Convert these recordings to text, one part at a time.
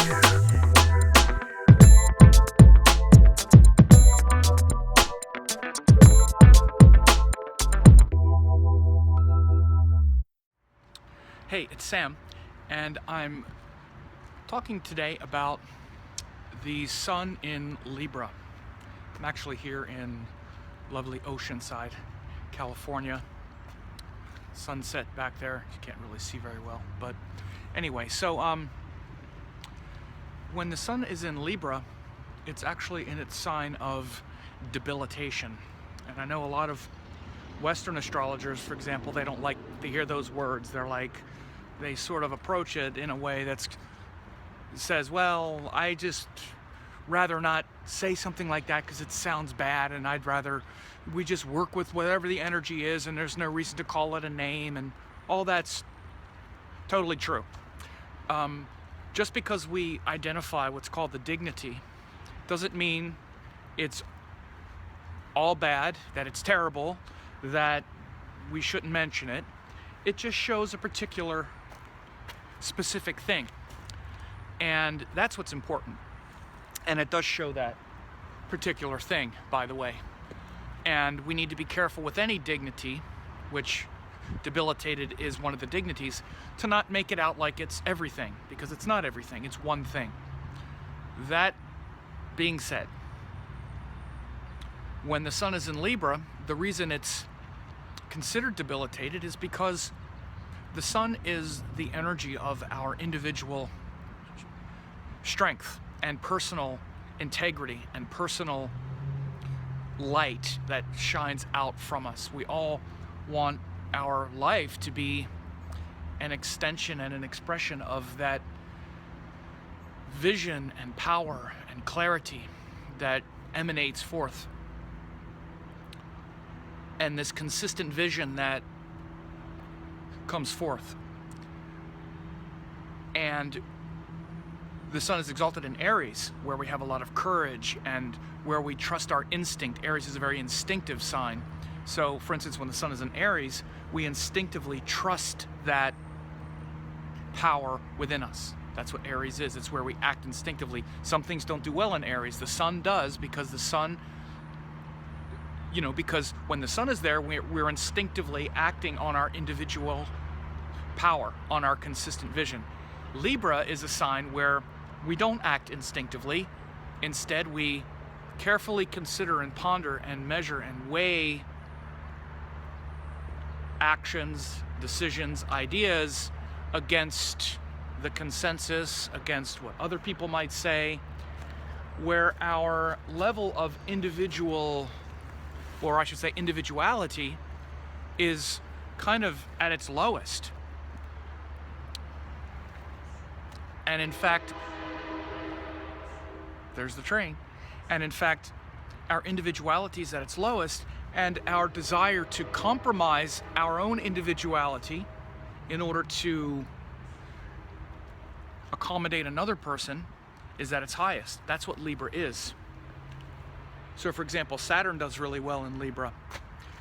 Hey, it's Sam, and I'm talking today about the sun in Libra. I'm actually here in lovely Oceanside, California. Sunset back there. You can't really see very well, but anyway, so when the sun is in Libra, it's actually in its sign of debilitation. And I know a lot of Western astrologers, for example, they don't like to hear those words. They sort of approach it in a way that says, well, I just rather not say something like that because it sounds bad, and I'd rather we just work with whatever the energy is, and there's no reason to call it a name, and all that's totally true. Just because we identify what's called the dignity doesn't mean it's all bad, that it's terrible, that we shouldn't mention it. It just shows a particular specific thing, and that's what's important. And it does show that particular thing, by the way. And we need to be careful with any dignity, which debilitated is one of the dignities, to not make it out like it's everything, because it's not everything, it's one thing. That being said, when the sun is in Libra, the reason it's considered debilitated is because the sun is the energy of our individual strength and personal integrity and personal light that shines out from us. We all want our life to be an extension and an expression of that vision and power and clarity that emanates forth, and this consistent vision that comes forth. And the sun is exalted in Aries, where we have a lot of courage and where we trust our instinct. Aries is a very instinctive sign. So, for instance, when the sun is in Aries, we instinctively trust that power within us. That's what Aries is. It's where we act instinctively. Some things don't do well in Aries. The sun does, because the sun, because when the sun is there, we're instinctively acting on our individual power, on our consistent vision. Libra is a sign where we don't act instinctively. Instead, we carefully consider and ponder and measure and weigh actions, decisions, ideas against the consensus, against what other people might say, where our level of individuality is kind of at its lowest. And in fact, there's the train. And in fact, our individuality is at its lowest, and our desire to compromise our own individuality in order to accommodate another person is at its highest. That's what Libra is. So, for example, Saturn does really well in Libra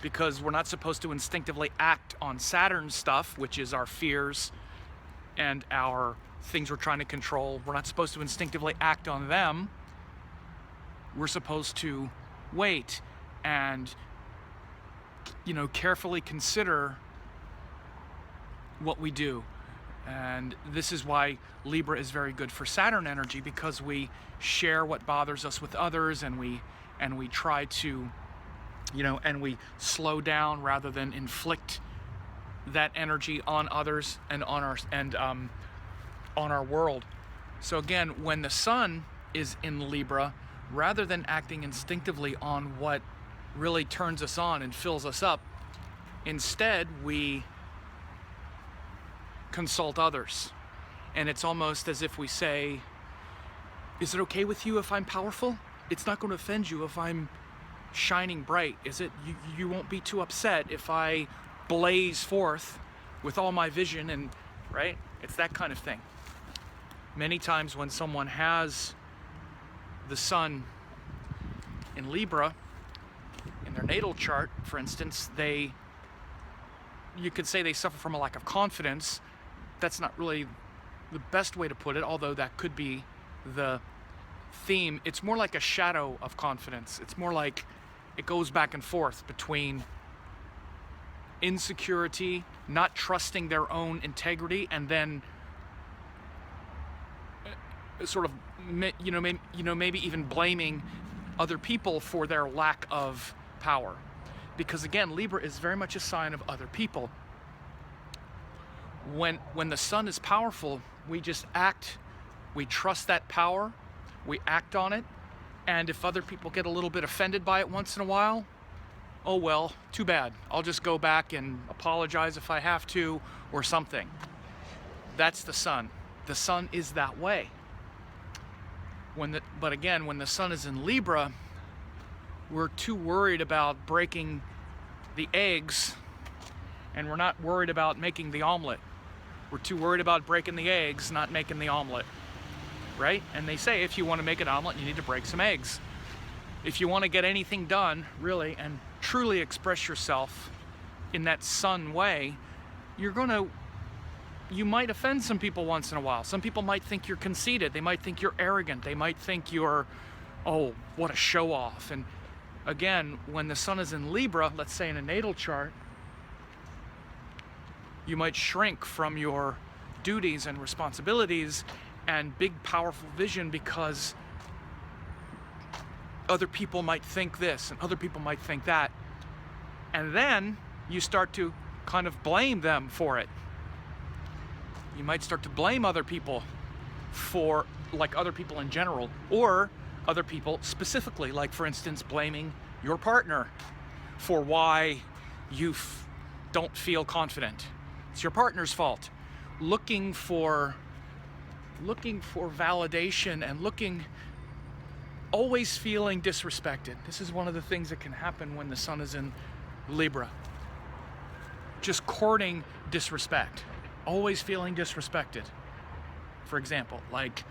because we're not supposed to instinctively act on Saturn stuff, which is our fears and our things we're trying to control. We're not supposed to instinctively act on them. We're supposed to wait and, carefully consider what we do. And this is why Libra is very good for Saturn energy, because we share what bothers us with others, and we try to, and we slow down rather than inflict that energy on others and on our world. So again, when the sun is in Libra, rather than acting instinctively on what really turns us on and fills us up, instead we consult others. And it's almost as if we say, is it okay with you if I'm powerful? It's not going to offend you if I'm shining bright, is it? You won't be too upset if I blaze forth with all my vision, and right? It's that kind of thing. Many times when someone has the sun in Libra in their natal chart, for instance, you could say they suffer from a lack of confidence. That's not really the best way to put it, although that could be the theme, it's more like a shadow of confidence. It's more like it goes back and forth between insecurity, not trusting their own integrity, and then sort of, maybe even blaming other people for their lack of power. Because again, Libra is very much a sign of other people. When the sun is powerful, we just act, we trust that power, we act on it, and if other people get a little bit offended by it once in a while, oh well, too bad. I'll just go back and apologize if I have to, or something. That's the sun. The sun is that way. But again, when the sun is in Libra, we're too worried about breaking the eggs, and we're not worried about making the omelet. We're too worried about breaking the eggs, not making the omelet, right? And they say if you want to make an omelet, you need to break some eggs. If you want to get anything done, really, and truly express yourself in that sun way, you might offend some people once in a while. Some people might think you're conceited. They might think you're arrogant. They might think you're, oh, what a show off. And again, when the sun is in Libra, let's say in a natal chart, you might shrink from your duties and responsibilities and big, powerful vision, because other people might think this and other people might think that. And then you start to kind of blame them for it. You might start to blame other people for, like other people in general, or other people specifically, like for instance, blaming your partner for why you don't feel confident. It's your partner's fault. Looking for validation and always feeling disrespected. This is one of the things that can happen when the sun is in Libra. Just courting disrespect. Always feeling disrespected. For example, like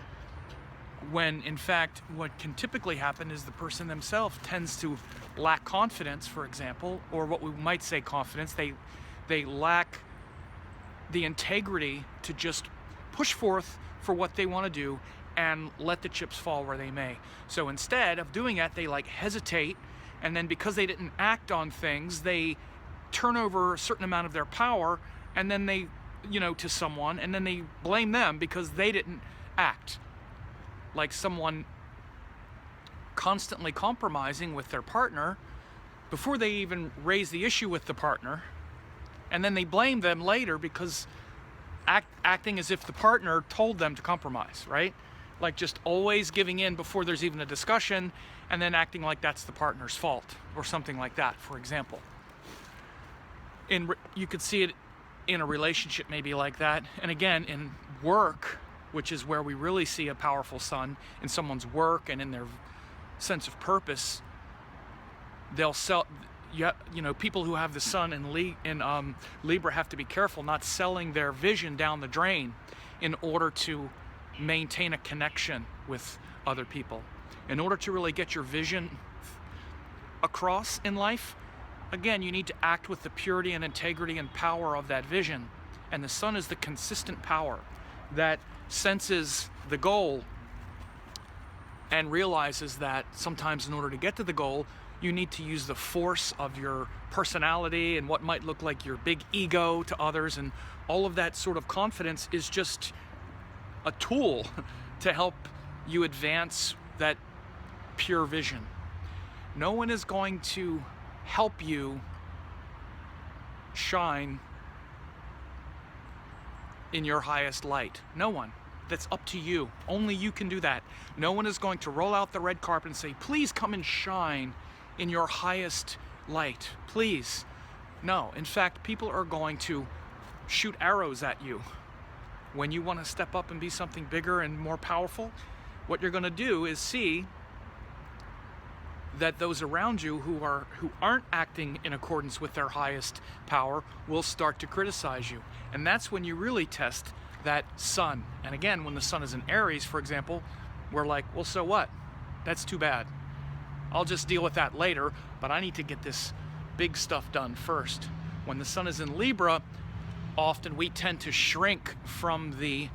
when in fact what can typically happen is the person themselves tends to lack confidence, for example, or what we might say confidence. They lack the integrity to just push forth for what they want to do and let the chips fall where they may. So instead of doing that, they like hesitate, and then because they didn't act on things, they turn over a certain amount of their power, and then they, to someone, and then they blame them because they didn't act. Like someone constantly compromising with their partner before they even raise the issue with the partner, and then they blame them later because acting as if the partner told them to compromise, right? Like just always giving in before there's even a discussion, and then acting like that's the partner's fault or something like that, for example. You could see it in a relationship maybe like that. And again, in work, which is where we really see a powerful sun, in someone's work and in their sense of purpose, they'll sell. People who have the sun in Libra have to be careful not selling their vision down the drain in order to maintain a connection with other people. In order to really get your vision across in life, again, you need to act with the purity and integrity and power of that vision. And the sun is the consistent power that senses the goal and realizes that sometimes in order to get to the goal, you need to use the force of your personality and what might look like your big ego to others, and all of that sort of confidence is just a tool to help you advance that pure vision. No one is going to help you shine in your highest light. No one. That's up to you. Only you can do that. No one is going to roll out the red carpet and say, please come and shine in your highest light, please. No, in fact, people are going to shoot arrows at you. When you want to step up and be something bigger and more powerful, what you're going to do is see that those around you who aren't acting in accordance with their highest power will start to criticize you. And that's when you really test that sun. And again, when the sun is in Aries, for example, we're like, well, so what? That's too bad. I'll just deal with that later, but I need to get this big stuff done first. When the sun is in Libra, often we tend to shrink from the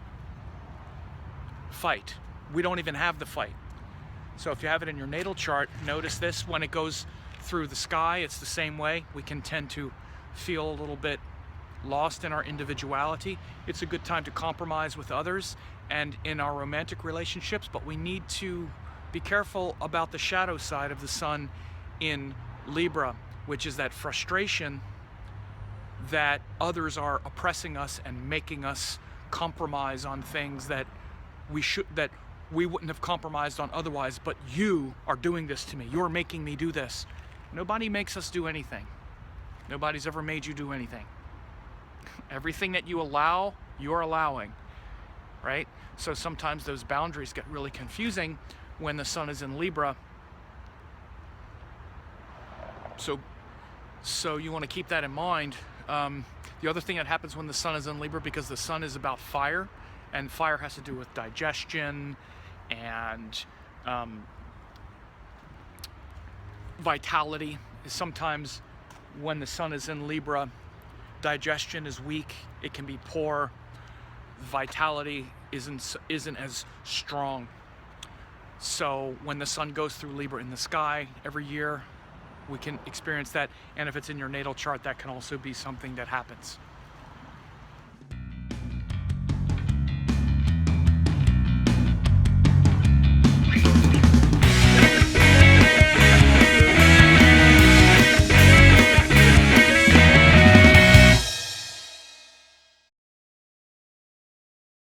fight. We don't even have the fight. So if you have it in your natal chart, notice this, when it goes through the sky, it's the same way. We can tend to feel a little bit lost in our individuality. It's a good time to compromise with others and in our romantic relationships, but we need to be careful about the shadow side of the sun in Libra, which is that frustration that others are oppressing us and making us compromise on things that we wouldn't have compromised on otherwise, but you are doing this to me. You're making me do this. Nobody makes us do anything. Nobody's ever made you do anything. Everything that you allow, you're allowing, right? So sometimes those boundaries get really confusing when the sun is in Libra. So you want to keep that in mind. The other thing that happens when the sun is in Libra, because the sun is about fire, and fire has to do with digestion and vitality, is sometimes when the sun is in Libra, digestion is weak, it can be poor, vitality isn't as strong. So when the sun goes through Libra in the sky every year, we can experience that. And if it's in your natal chart, that can also be something that happens.